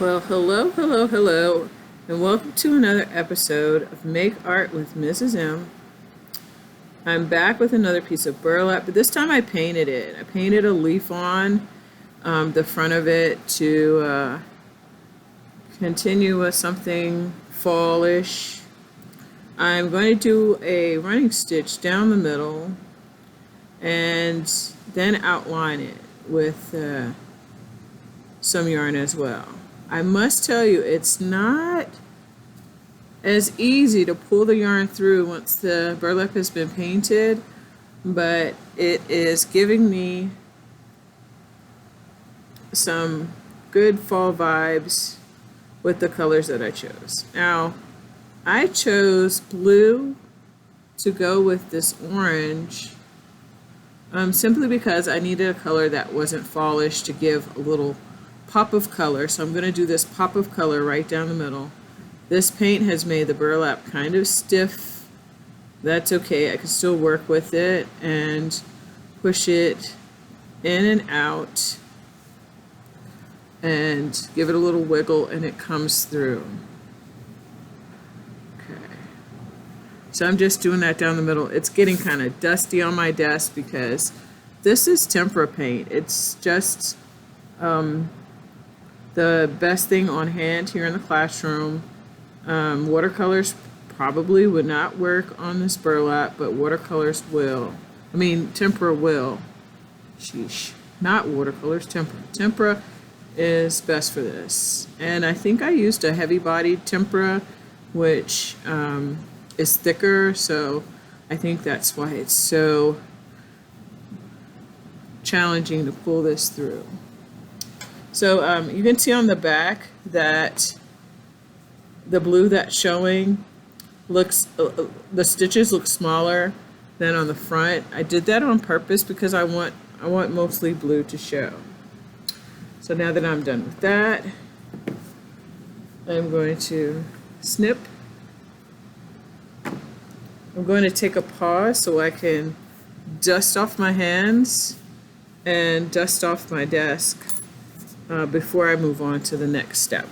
Well, hello, and welcome to another episode of Make Art with Mrs. M. I'm back with another piece of burlap, but this time I painted it. I painted a leaf on the front of it to continue with something fallish. I'm going to do a running stitch down the middle and then outline it with some yarn as well. I must tell you, it's not as easy to pull the yarn through once the burlap has been painted, but it is giving me some good fall vibes with the colors that I chose. Now, I chose blue to go with this orange simply because I needed a color that wasn't fallish to give a little pop of color. So I'm going to do this pop of color right down the middle. This paint has made the burlap kind of stiff. That's okay. I can still work with it and push it in and out and give it a little wiggle and it comes through. Okay. So I'm just doing that down the middle. It's getting kind of dusty on my desk because this is tempera paint. It's just the best thing on hand here in the classroom. Watercolors probably would not work on this burlap, but watercolors will. I mean, tempera will. Sheesh. Not watercolors, tempera. Tempera is best for this. And I think I used a heavy-bodied tempera, which is thicker, so I think that's why it's so challenging to pull this through. So you can see on the back that the blue that's showing looks, the stitches look smaller than on the front. I did that on purpose because I want mostly blue to show. So now that I'm done with that, I'm going to snip. I'm going to take a pause so I can dust off my hands and dust off my desk before I move on to the next step.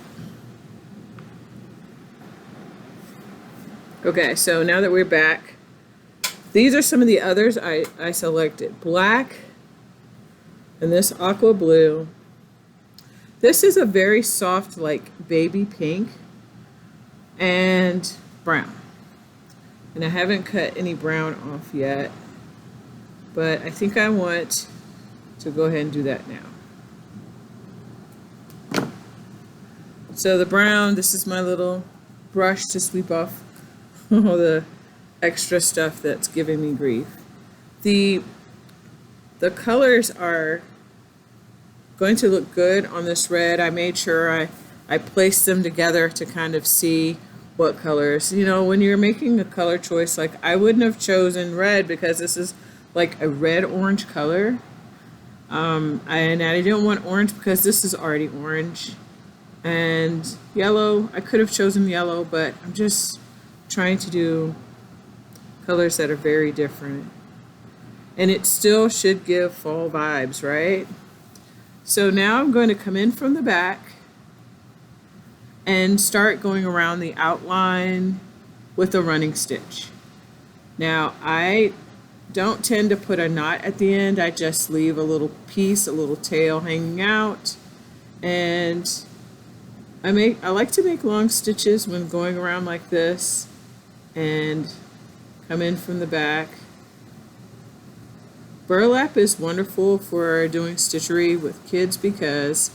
Okay, so now that we're back, these are some of the others I selected. Black and this aqua blue. This is a very soft, like baby pink, and brown. And I haven't cut any brown off yet, but I think I want to go ahead and do that now. So the brown, this is my little brush to sweep off all the extra stuff that's giving me grief. The colors are going to look good on this red. I made sure I placed them together to kind of see what colors. You know, when you're making a color choice, like I wouldn't have chosen red because this is like a red-orange color. And I didn't want orange because this is already orange. And yellow, I could have chosen yellow, but I'm just trying to do colors that are very different. And it still should give fall vibes, right? So now I'm going to come in from the back and start going around the outline with a running stitch. Now, I don't tend to put a knot at the end. I just leave a little piece, a little tail hanging out. And I like to make long stitches when going around like this and come in from the back. Burlap is wonderful for doing stitchery with kids because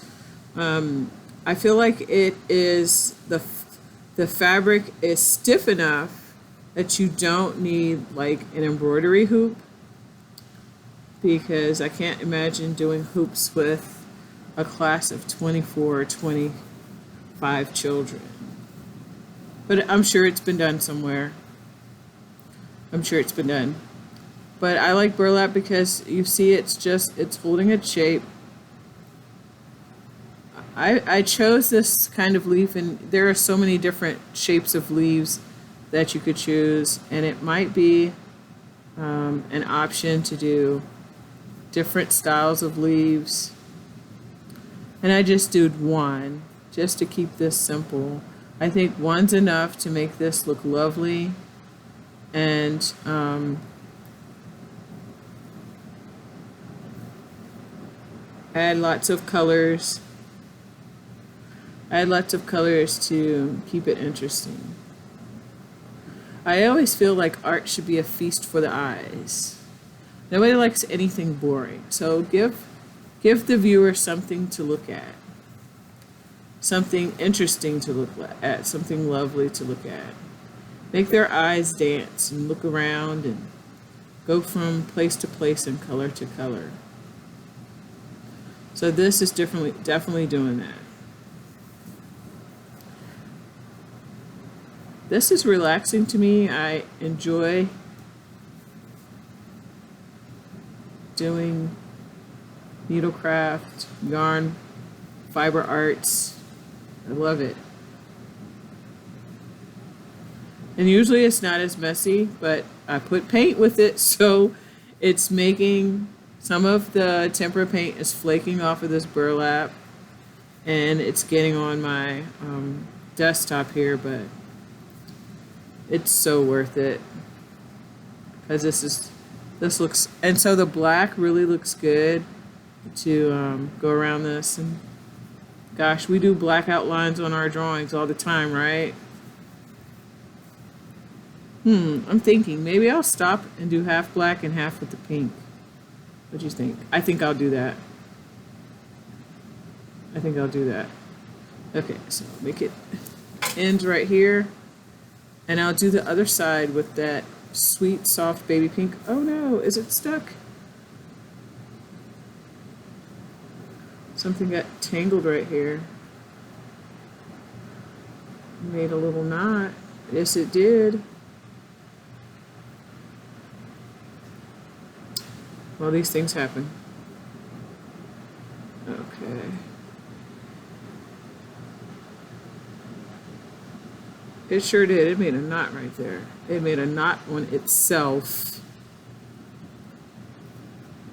I feel like it is the fabric is stiff enough that you don't need like an embroidery hoop, because I can't imagine doing hoops with a class of 24 or 25 children. But I'm sure it's been done somewhere. I'm sure it's been done. But I like burlap because you see it's holding its shape. I chose this kind of leaf, and there are so many different shapes of leaves that you could choose, and it might be an option to do different styles of leaves. And I just did one just to keep this simple. I think one's enough to make this look lovely, and add lots of colors. Add lots of colors to keep it interesting. I always feel like art should be a feast for the eyes. Nobody likes anything boring, so give the viewer something to look at, something interesting to look at, something lovely to look at. Make their eyes dance and look around and go from place to place and color to color. So this is definitely doing that. This is relaxing to me. I enjoy doing needlecraft, yarn, fiber arts. I love it. And usually it's not as messy, but I put paint with it, so it's making some of the tempera paint is flaking off of this burlap, and it's getting on my desktop here, but it's so worth it because this looks, and so the black really looks good to go around this. And gosh, we do black outlines on our drawings all the time, right? I'm thinking maybe I'll stop and do half black and half with the pink. What do you think? I think I'll do that. I think I'll do that. Okay, so make it end right here. And I'll do the other side with that sweet, soft baby pink. Oh no, is it stuck? Something got tangled right here. Made a little knot. Yes, it did. Well, these things happen. Okay. It sure did. It made a knot right there. It made a knot on itself.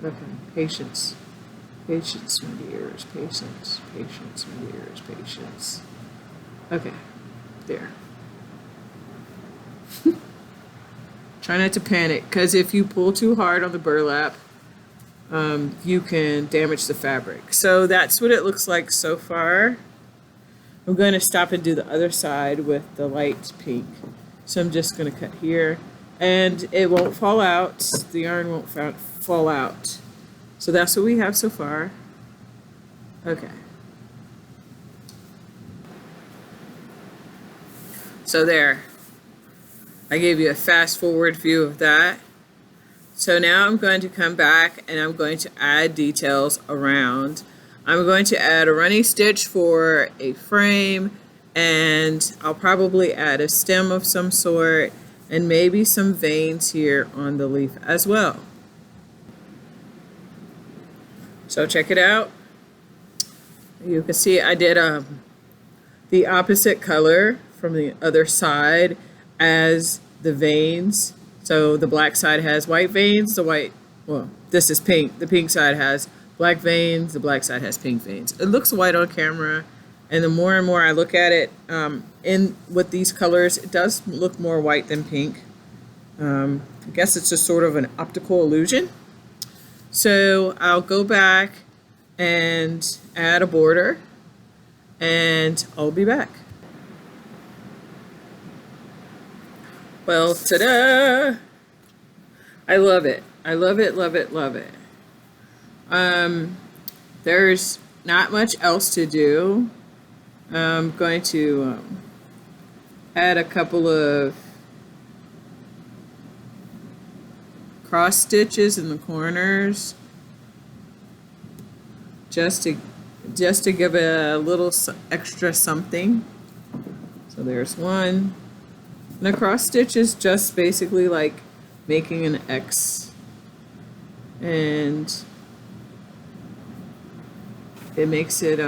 Okay, patience. Patience, my dears. Patience, patience, my dears. Patience. Okay, there. Try not to panic, because if you pull too hard on the burlap, you can damage the fabric. So that's what it looks like so far. I'm going to stop and do the other side with the light pink. So I'm just going to cut here, and it won't fall out. The yarn won't fall out. So that's what we have so far. Okay. So there. I gave you a fast forward view of that. So now I'm going to come back and I'm going to add details around. I'm going to add a running stitch for a frame, and I'll probably add a stem of some sort and maybe some veins here on the leaf as well. So check it out. You can see I did the opposite color from the other side as the veins. So the black side has white veins, well, this is pink. The pink side has black veins, the black side has pink veins. It looks white on camera, and the more and more I look at it with these colors, it does look more white than pink. I guess it's just sort of an optical illusion. So I'll go back and add a border, and I'll be back. Well, ta-da! I love it. I love it, love it, love it. There's not much else to do. I'm going to add a couple of cross stitches in the corners just to give it a little extra something. So there's one. And a cross stitch is just basically like making an X, and it makes it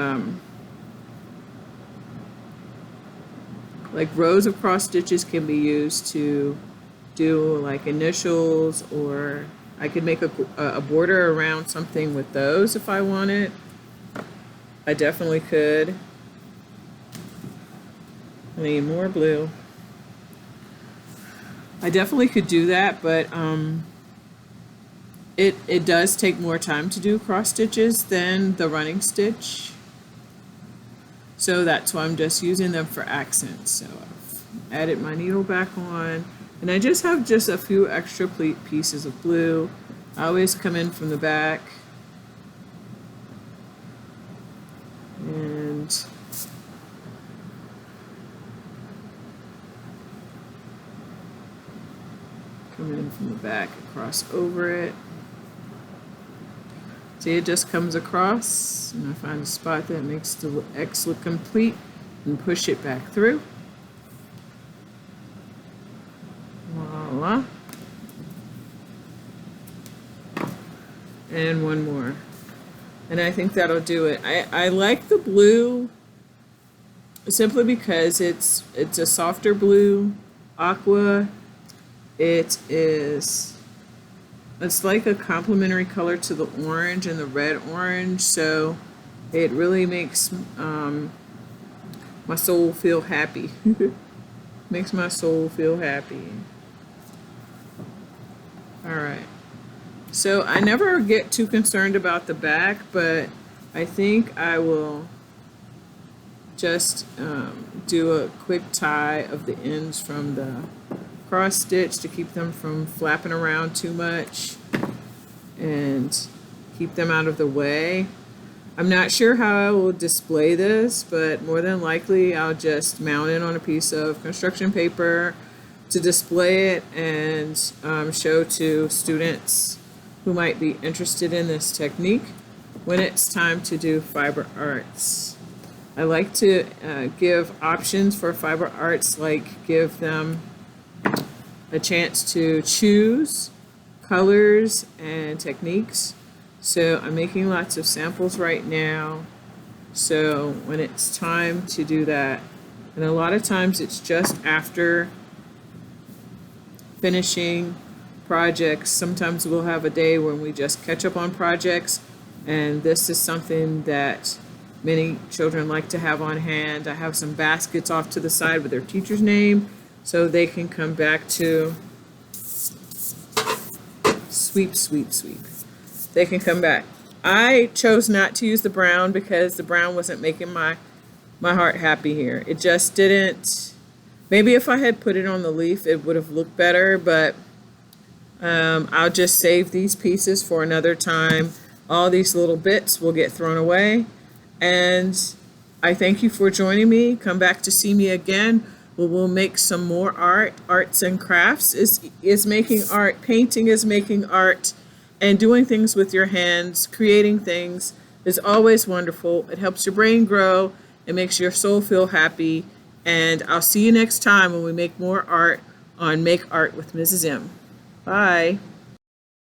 like rows of cross stitches can be used to do like initials, or I could make a border around something with those if I wanted. I definitely could. I need more blue. I definitely could do that, but it does take more time to do cross stitches than the running stitch. So that's why I'm just using them for accents. So I've added my needle back on, and I just have just a few extra pieces of blue. I always come in from the back and come in from the back, cross over it. See, it just comes across, and I find a spot that makes the X look complete and push it back through. Voila. And one more. And I think that'll do it. I like the blue simply because it's a softer blue, aqua. It's like a complementary color to the orange and the red orange, so it really makes my soul feel happy. Makes my soul feel happy. All right. So I never get too concerned about the back, but I think I will just do a quick tie of the ends from the cross stitch to keep them from flapping around too much and keep them out of the way. I'm not sure how I will display this, but more than likely I'll just mount it on a piece of construction paper to display it and show to students who might be interested in this technique when it's time to do fiber arts. I like to give options for fiber arts, like give them a chance to choose colors and techniques. So I'm making lots of samples right now. So when it's time to do that, and a lot of times it's just after finishing projects. Sometimes we'll have a day when we just catch up on projects, and this is something that many children like to have on hand. I have some baskets off to the side with their teacher's name so they can come back to sweep, sweep, sweep. They can come back. I chose not to use the brown because the brown wasn't making my heart happy here. It just didn't. Maybe if I had put it on the leaf it would have looked better, but I'll just save these pieces for another time. All these little bits will get thrown away. And I thank you for joining me. Come back to see me again. We'll make some more art. Arts and crafts is making art. Painting is making art. And doing things with your hands, creating things, is always wonderful. It helps your brain grow. It makes your soul feel happy. And I'll see you next time when we make more art on Make Art with Mrs. M. Bye.